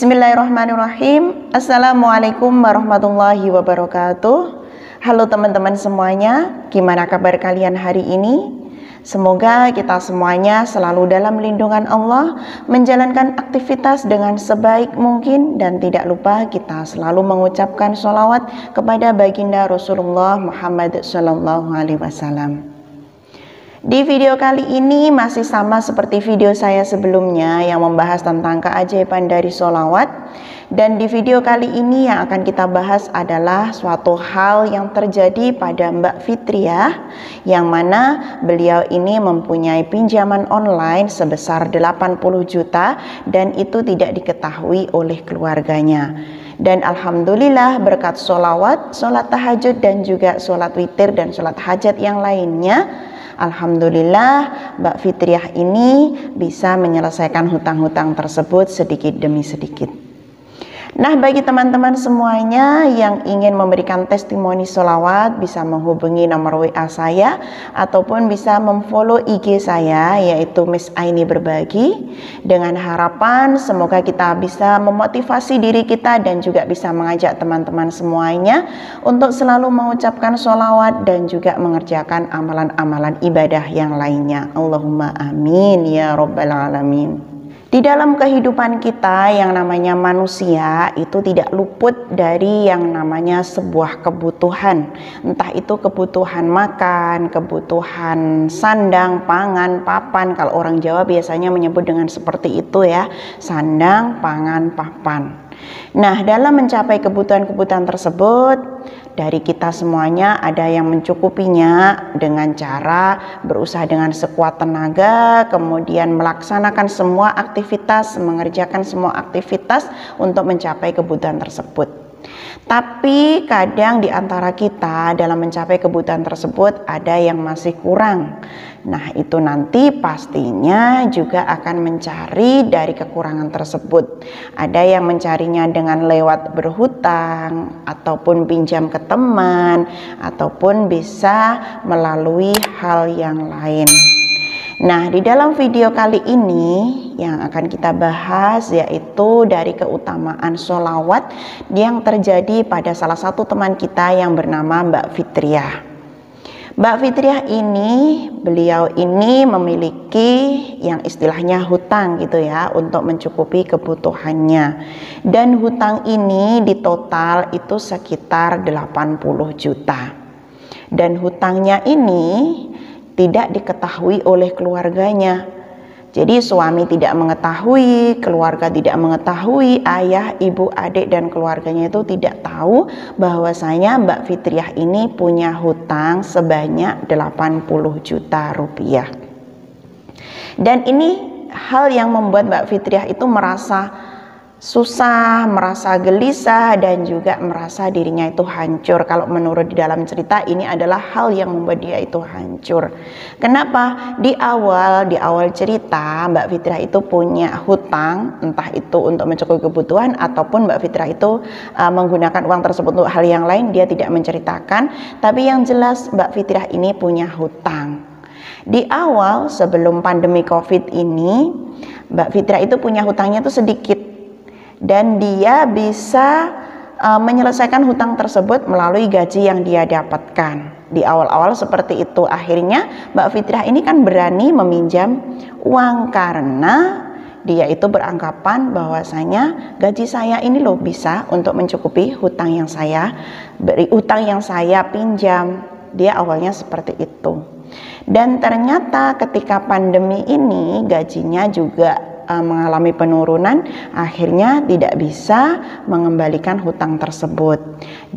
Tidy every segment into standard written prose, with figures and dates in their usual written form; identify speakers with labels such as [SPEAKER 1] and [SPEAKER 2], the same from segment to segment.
[SPEAKER 1] Bismillahirrahmanirrahim. Assalamualaikum warahmatullahi wabarakatuh. Halo teman-teman semuanya, gimana kabar kalian hari ini? Semoga kita semuanya selalu dalam lindungan Allah, menjalankan aktivitas dengan sebaik mungkin, dan tidak lupa kita selalu mengucapkan sholawat kepada baginda Rasulullah Muhammad SAW. Di video kali ini masih sama seperti video saya sebelumnya yang membahas tentang keajaiban dari sholawat. Dan di video kali ini yang akan kita bahas adalah suatu hal yang terjadi pada Mbak Fitriah, yang mana beliau ini mempunyai pinjaman online sebesar 80 juta dan itu tidak diketahui oleh keluarganya. Dan alhamdulillah berkat sholawat, sholat tahajud dan juga sholat witir dan sholat hajat yang lainnya, alhamdulillah Mbak Fitriah ini bisa menyelesaikan hutang-hutang tersebut sedikit demi sedikit. Nah, bagi teman-teman semuanya yang ingin memberikan testimoni sholawat, bisa menghubungi nomor WA saya ataupun bisa memfollow IG saya, yaitu Miss Aini Berbagi, dengan harapan semoga kita bisa memotivasi diri kita dan juga bisa mengajak teman-teman semuanya untuk selalu mengucapkan sholawat dan juga mengerjakan amalan-amalan ibadah yang lainnya. Allahumma amin ya rabbal alamin. Di dalam kehidupan kita yang namanya manusia itu tidak luput dari yang namanya sebuah kebutuhan. Entah itu kebutuhan makan, kebutuhan sandang, pangan, papan. Kalau orang Jawa biasanya menyebut dengan seperti itu ya, sandang, pangan, papan. Nah, dalam mencapai kebutuhan-kebutuhan tersebut, dari kita semuanya ada yang mencukupinya dengan cara berusaha dengan sekuat tenaga, kemudian melaksanakan semua aktivitas, mengerjakan semua aktivitas untuk mencapai kebutuhan tersebut. Tapi kadang di antara kita dalam mencapai kebutuhan tersebut ada yang masih kurang. Nah, itu nanti pastinya juga akan mencari dari kekurangan tersebut. Ada yang mencarinya dengan lewat berhutang, ataupun pinjam ke teman, ataupun bisa melalui hal yang lain. Nah, di dalam video kali ini yang akan kita bahas yaitu dari keutamaan sholawat yang terjadi pada salah satu teman kita yang bernama Mbak Fitriah. Mbak Fitriah ini, beliau ini memiliki yang istilahnya hutang gitu ya, untuk mencukupi kebutuhannya. Dan hutang ini di total itu sekitar 80 juta. Dan hutangnya ini tidak diketahui oleh keluarganya. Jadi suami tidak mengetahui, keluarga tidak mengetahui, ayah, ibu, adik dan keluarganya itu tidak tahu bahwasanya Mbak Fitriah ini punya hutang sebanyak 80 juta rupiah. Dan ini hal yang membuat Mbak Fitriah itu merasa susah, merasa gelisah, dan juga merasa dirinya itu hancur. Kalau menurut di dalam cerita, ini adalah hal yang membuat dia itu hancur. Kenapa? Di awal cerita Mbak Fitriah itu punya hutang, entah itu untuk mencukupi kebutuhan ataupun Mbak Fitriah itu menggunakan uang tersebut untuk hal yang lain, dia tidak menceritakan. Tapi yang jelas Mbak Fitriah ini punya hutang. Di awal sebelum pandemi COVID ini, Mbak Fitriah itu punya hutangnya itu sedikit. Dan dia bisa menyelesaikan hutang tersebut melalui gaji yang dia dapatkan. Di awal-awal seperti itu, akhirnya Mbak Fitriah ini kan berani meminjam uang karena dia itu beranggapan bahwasanya gaji saya ini loh bisa untuk mencukupi hutang yang saya pinjam. Dia awalnya seperti itu. Dan ternyata ketika pandemi ini gajinya juga mengalami penurunan, akhirnya tidak bisa mengembalikan hutang tersebut.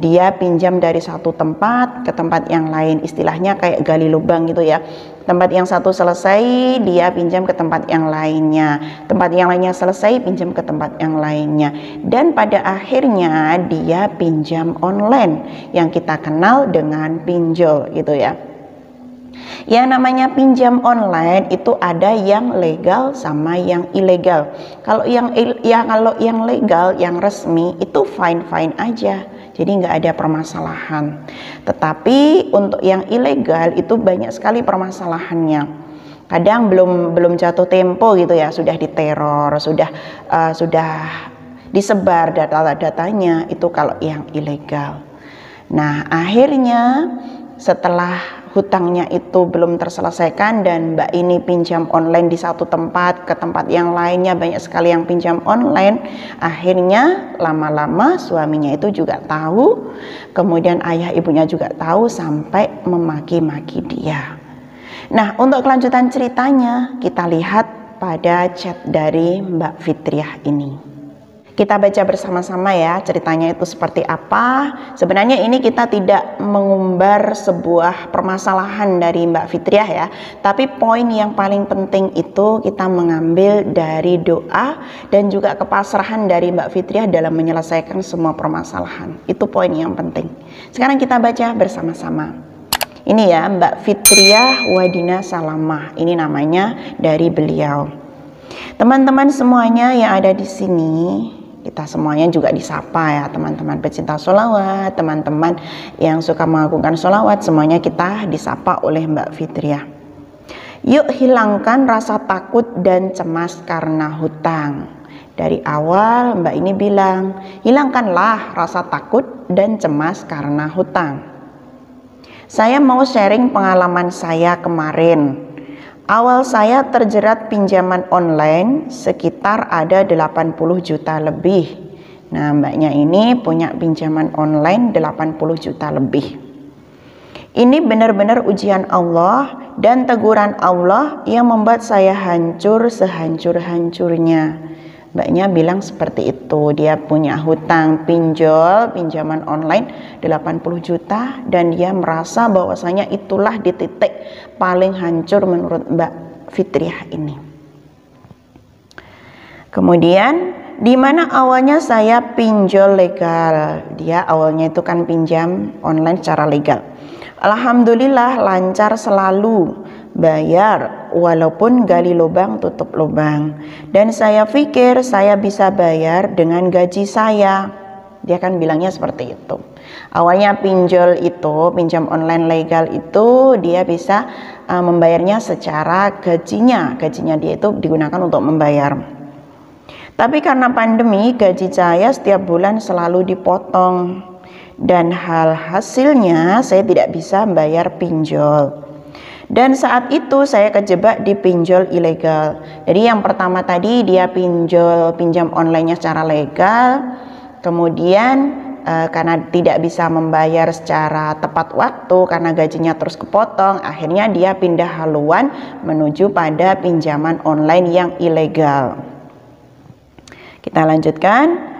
[SPEAKER 1] Dia pinjam dari satu tempat ke tempat yang lain, istilahnya kayak gali lubang gitu ya. Tempat yang satu selesai, dia pinjam ke tempat yang lainnya. Tempat yang lainnya selesai, pinjam ke tempat yang lainnya. Dan pada akhirnya dia pinjam online yang kita kenal dengan pinjol gitu ya. Yang namanya pinjam online itu ada yang legal sama yang ilegal. Kalau yang legal, yang resmi itu fine aja. Jadi nggak ada permasalahan. Tetapi untuk yang ilegal itu banyak sekali permasalahannya. Kadang belum jatuh tempo gitu ya, sudah diteror, sudah disebar data-datanya, itu kalau yang ilegal. Nah, akhirnya setelah hutangnya itu belum terselesaikan dan Mbak ini pinjam online di satu tempat ke tempat yang lainnya, banyak sekali yang pinjam online. Akhirnya lama-lama suaminya itu juga tahu, kemudian ayah ibunya juga tahu, sampai memaki-maki dia. Nah, untuk kelanjutan ceritanya kita lihat pada chat dari Mbak Fitriah ini. Kita baca bersama-sama ya ceritanya itu seperti apa. Sebenarnya ini kita tidak mengumbar sebuah permasalahan dari Mbak Fitriah ya, tapi poin yang paling penting itu kita mengambil dari doa dan juga kepasrahan dari Mbak Fitriah dalam menyelesaikan semua permasalahan. Itu poin yang penting. Sekarang kita baca bersama-sama. Ini ya, Mbak Fitriah Wadina Salamah, ini namanya dari beliau. Teman-teman semuanya yang ada di sini, kita semuanya juga disapa ya, teman-teman pecinta sholawat, teman-teman yang suka mengagungkan sholawat, semuanya kita disapa oleh Mbak Fitriah. Yuk hilangkan rasa takut dan cemas karena hutang. Dari awal Mbak ini bilang, hilangkanlah rasa takut dan cemas karena hutang. Saya mau sharing pengalaman saya kemarin. Awal saya terjerat pinjaman online sekitar ada 80 juta lebih. Nah, mbaknya ini punya pinjaman online 80 juta lebih. Ini benar-benar ujian Allah dan teguran Allah yang membuat saya hancur sehancur-hancurnya. Mbaknya bilang seperti itu, dia punya hutang pinjaman online 80 juta dan dia merasa bahwasanya itulah di titik paling hancur menurut Mbak Fitriah ini. Kemudian di mana awalnya saya pinjol legal, dia awalnya itu kan pinjam online secara legal. Alhamdulillah lancar selalu bayar, walaupun gali lubang tutup lubang. Dan saya pikir saya bisa bayar dengan gaji saya. Dia kan bilangnya seperti itu. Awalnya pinjol itu, pinjam online legal itu dia bisa membayarnya secara gajinya. Gajinya dia itu digunakan untuk membayar. Tapi karena pandemi, gaji saya setiap bulan selalu dipotong. Dan hasilnya saya tidak bisa bayar pinjol. Dan saat itu saya kejebak di pinjol ilegal. Jadi yang pertama tadi dia pinjam online-nya secara legal. Kemudian karena tidak bisa membayar secara tepat waktu karena gajinya terus kepotong, akhirnya dia pindah haluan menuju pada pinjaman online yang ilegal. Kita lanjutkan.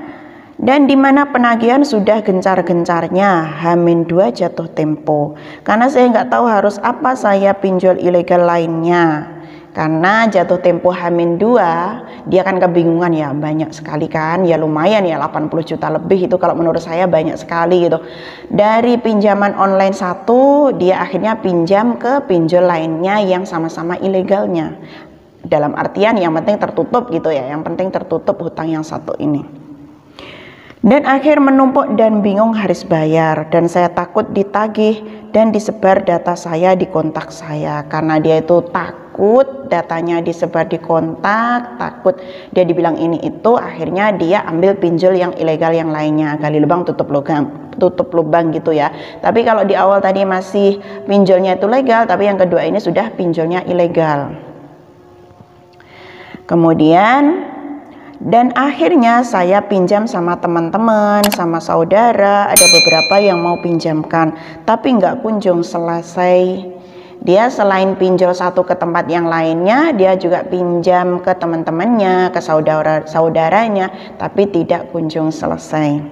[SPEAKER 1] Dan di mana penagihan sudah gencar-gencarnya, H-2 jatuh tempo. Karena saya nggak tahu harus apa saya pinjol ilegal lainnya. Karena jatuh tempo H-2, dia kan kebingungan ya, banyak sekali kan, ya lumayan ya 80 juta lebih itu kalau menurut saya banyak sekali gitu. Dari pinjaman online satu, dia akhirnya pinjam ke pinjol lainnya yang sama-sama ilegalnya. Dalam artian yang penting tertutup gitu ya, yang penting tertutup hutang yang satu ini. Dan akhir menumpuk dan bingung harus bayar, dan saya takut ditagih dan disebar data saya di kontak saya, karena dia itu takut datanya disebar di kontak, takut dia dibilang ini itu, akhirnya dia ambil pinjol yang ilegal yang lainnya, gali lubang tutup lubang gitu ya. Tapi kalau di awal tadi masih pinjolnya itu legal, tapi yang kedua ini sudah pinjolnya ilegal. Kemudian dan akhirnya saya pinjam sama teman-teman, sama saudara, ada beberapa yang mau pinjamkan, tapi nggak kunjung selesai. Dia selain pinjol satu ke tempat yang lainnya, dia juga pinjam ke teman-temannya, ke saudaranya, tapi tidak kunjung selesai.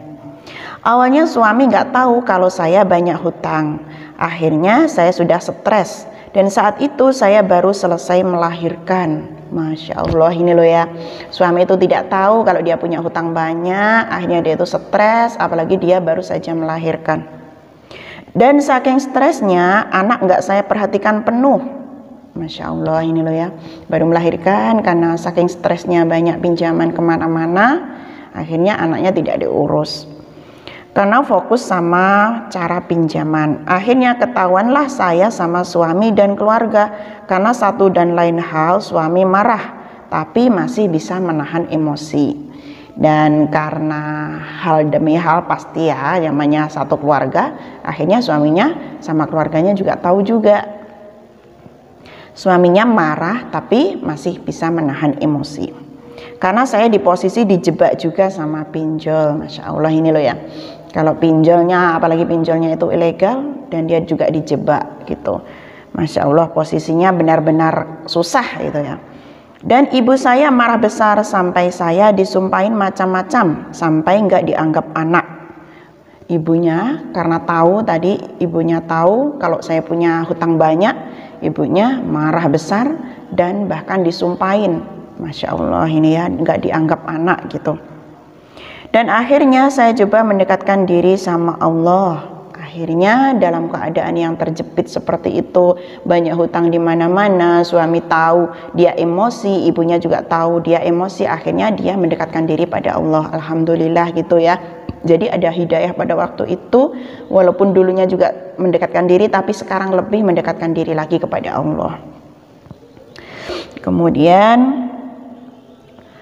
[SPEAKER 1] Awalnya suami nggak tahu kalau saya banyak hutang. Akhirnya saya sudah stres, dan saat itu saya baru selesai melahirkan. Masya Allah, ini loh ya, suami itu tidak tahu kalau dia punya hutang banyak. Akhirnya dia itu stres, apalagi dia baru saja melahirkan. Dan saking stresnya, anak nggak saya perhatikan penuh. Masya Allah, ini loh ya, baru melahirkan karena saking stresnya banyak pinjaman kemana-mana, akhirnya anaknya tidak diurus karena fokus sama cara pinjaman. Akhirnya ketahuanlah saya sama suami dan keluarga, karena satu dan lain hal suami marah, tapi masih bisa menahan emosi. Dan karena hal demi hal pasti ya, namanya satu keluarga, akhirnya suaminya sama keluarganya juga tahu juga. Suaminya marah tapi masih bisa menahan emosi. Karena saya di posisi dijebak juga sama pinjol, Masya Allah ini loh ya. Kalau pinjolnya, apalagi pinjolnya itu ilegal dan dia juga dijebak gitu. Masya Allah posisinya benar-benar susah gitu ya. Dan ibu saya marah besar sampai saya disumpahin macam-macam sampai nggak dianggap anak. Ibunya karena tahu tadi, ibunya tahu kalau saya punya hutang banyak, ibunya marah besar dan bahkan disumpahin. Masya Allah ini ya, nggak dianggap anak gitu. Dan akhirnya saya coba mendekatkan diri sama Allah. Akhirnya dalam keadaan yang terjepit seperti itu, banyak hutang di mana-mana, suami tahu dia emosi, ibunya juga tahu dia emosi, akhirnya dia mendekatkan diri pada Allah. Alhamdulillah gitu ya. Jadi ada hidayah pada waktu itu, walaupun dulunya juga mendekatkan diri, tapi sekarang lebih mendekatkan diri lagi kepada Allah. Kemudian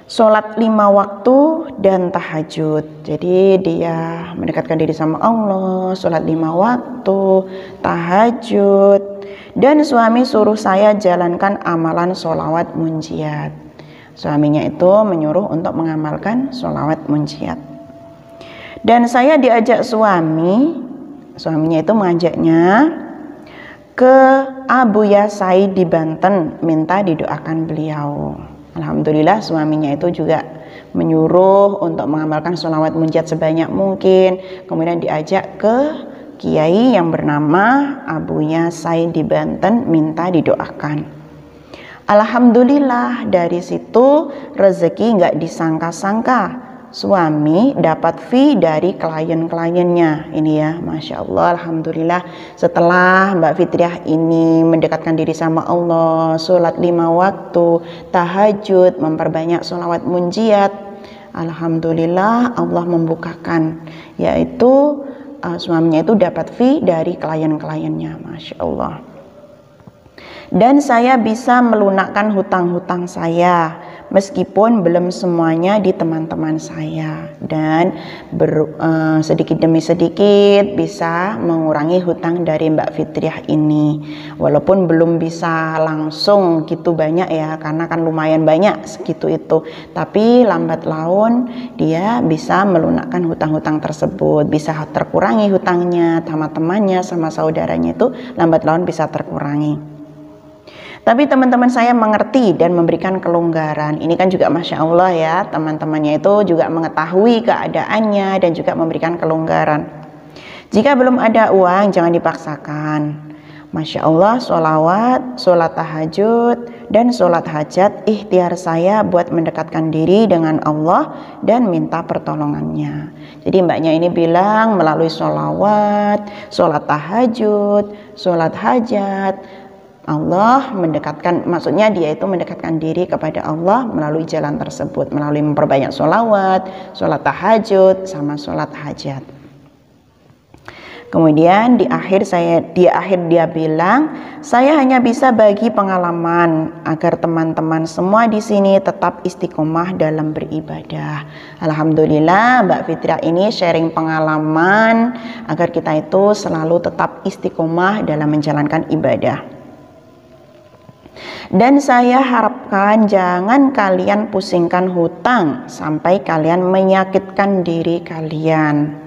[SPEAKER 1] sholat 5 waktu dan tahajud. Jadi dia mendekatkan diri sama Allah, sholat 5 waktu, tahajud. Dan suami suruh saya jalankan amalan sholawat munjiat. Suaminya itu menyuruh untuk mengamalkan sholawat munjiat. Dan saya diajak suaminya itu mengajaknya ke Abu Yasai di Banten, minta didoakan beliau. Alhamdulillah suaminya itu juga menyuruh untuk mengamalkan sholawat munjiat sebanyak mungkin. Kemudian diajak ke kiai yang bernama Abu Yasai di Banten, minta didoakan. Alhamdulillah dari situ rezeki nggak disangka-sangka. Suami dapat fee dari klien-kliennya. Ini ya, Masya Allah, Alhamdulillah. Setelah Mbak Fitriah ini mendekatkan diri sama Allah, sholat 5 waktu, tahajud, memperbanyak sholawat munjiat, Alhamdulillah Allah membukakan, yaitu suaminya itu dapat fee dari klien-kliennya. Masya Allah. Dan saya bisa melunakkan hutang-hutang saya, meskipun belum semuanya di teman-teman saya, dan sedikit demi sedikit bisa mengurangi hutang dari Mbak Fitriah ini, walaupun belum bisa langsung gitu banyak ya, karena kan lumayan banyak segitu itu, tapi lambat laun dia bisa melunakkan hutang-hutang tersebut, bisa terkurangi hutangnya sama temannya, sama saudaranya, itu lambat laun bisa terkurangi. Tapi teman-teman saya mengerti dan memberikan kelonggaran. Ini kan juga Masya Allah ya, teman-temannya itu juga mengetahui keadaannya dan juga memberikan kelonggaran. Jika belum ada uang, jangan dipaksakan. Masya Allah, sholawat, sholat tahajud, dan sholat hajat ikhtiar saya buat mendekatkan diri dengan Allah dan minta pertolongannya. Jadi mbaknya ini bilang melalui sholawat, sholat tahajud, sholat hajat, Allah mendekatkan, maksudnya dia itu mendekatkan diri kepada Allah melalui jalan tersebut, melalui memperbanyak sholawat, sholat tahajud, sama sholat hajat. Kemudian di akhir dia bilang, saya hanya bisa bagi pengalaman agar teman-teman semua di sini tetap istiqomah dalam beribadah. Alhamdulillah Mbak Fitriah ini sharing pengalaman agar kita itu selalu tetap istiqomah dalam menjalankan ibadah. Dan saya harapkan jangan kalian pusingkan hutang sampai kalian menyakitkan diri kalian.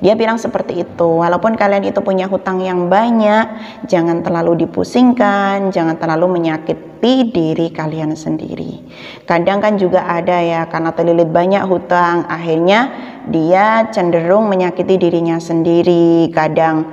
[SPEAKER 1] Dia bilang seperti itu, walaupun kalian itu punya hutang yang banyak, jangan terlalu dipusingkan, jangan terlalu menyakiti diri kalian sendiri. Kadang kan juga ada ya, karena terlilit banyak hutang, akhirnya dia cenderung menyakiti dirinya sendiri. Kadang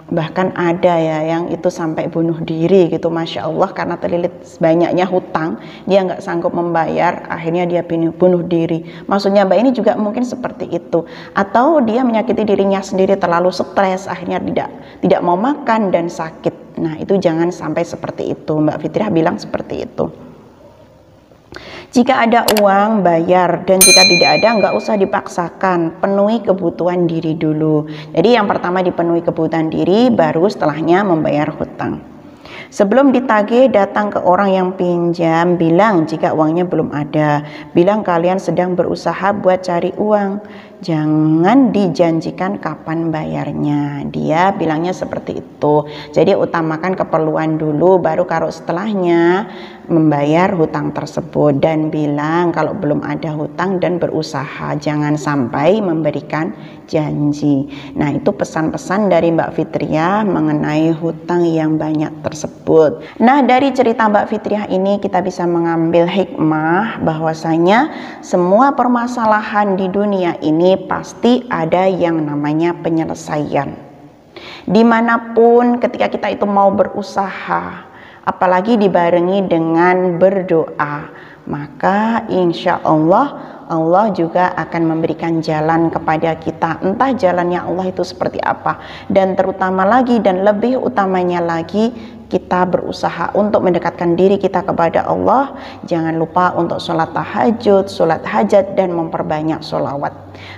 [SPEAKER 1] bahkan ada ya yang itu sampai bunuh diri gitu, Masya Allah, karena terlilit banyaknya hutang, dia nggak sanggup membayar, akhirnya dia bunuh diri. Maksudnya Mbak ini juga mungkin seperti itu, atau dia menyakiti dirinya sendiri, terlalu stres, akhirnya tidak mau makan dan sakit. Nah itu jangan sampai seperti itu. Mbak Fitriah bilang seperti itu. Jika ada uang, bayar, dan jika tidak ada, nggak usah dipaksakan, penuhi kebutuhan diri dulu. Jadi yang pertama dipenuhi kebutuhan diri, baru setelahnya membayar hutang. Sebelum ditagih, datang ke orang yang pinjam, bilang jika uangnya belum ada. Bilang kalian sedang berusaha buat cari uang. Jangan dijanjikan kapan bayarnya. Dia bilangnya seperti itu. Jadi utamakan keperluan dulu, baru kalau setelahnya membayar hutang tersebut. Dan bilang kalau belum ada hutang dan berusaha. Jangan sampai memberikan janji. Nah, itu pesan-pesan dari Mbak Fitriah mengenai hutang yang banyak tersebut. Nah, dari cerita Mbak Fitriah ini kita bisa mengambil hikmah bahwasanya semua permasalahan di dunia ini pasti ada yang namanya penyelesaian. Dimanapun ketika kita itu mau berusaha, apalagi dibarengi dengan berdoa, maka insya Allah juga akan memberikan jalan kepada kita. Entah jalannya Allah itu seperti apa. Dan terutama lagi dan lebih utamanya lagi, kita berusaha untuk mendekatkan diri kita kepada Allah. Jangan lupa untuk sholat tahajud, sholat hajat, dan memperbanyak sholawat.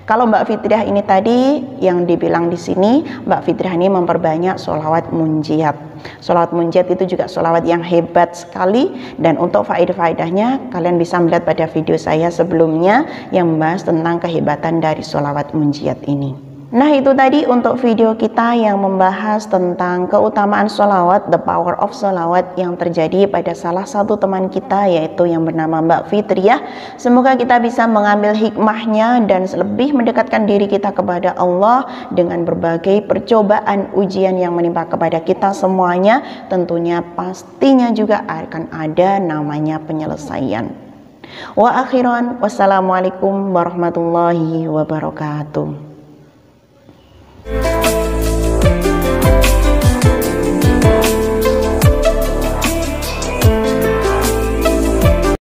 [SPEAKER 1] Kalau Mbak Fitriah ini tadi yang dibilang di sini, Mbak Fitriah ini memperbanyak sholawat munjiat. Sholawat munjiat itu juga sholawat yang hebat sekali. Dan untuk faedah-faedahnya kalian bisa melihat pada video saya sebelumnya yang membahas tentang kehebatan dari sholawat munjiat ini. Nah, itu tadi untuk video kita yang membahas tentang keutamaan sholawat, the power of sholawat yang terjadi pada salah satu teman kita, yaitu yang bernama Mbak Fitriah. Semoga kita bisa mengambil hikmahnya dan lebih mendekatkan diri kita kepada Allah dengan berbagai percobaan ujian yang menimpa kepada kita semuanya. Tentunya pastinya juga akan ada namanya penyelesaian. Wa akhiran, wassalamualaikum warahmatullahi wabarakatuh.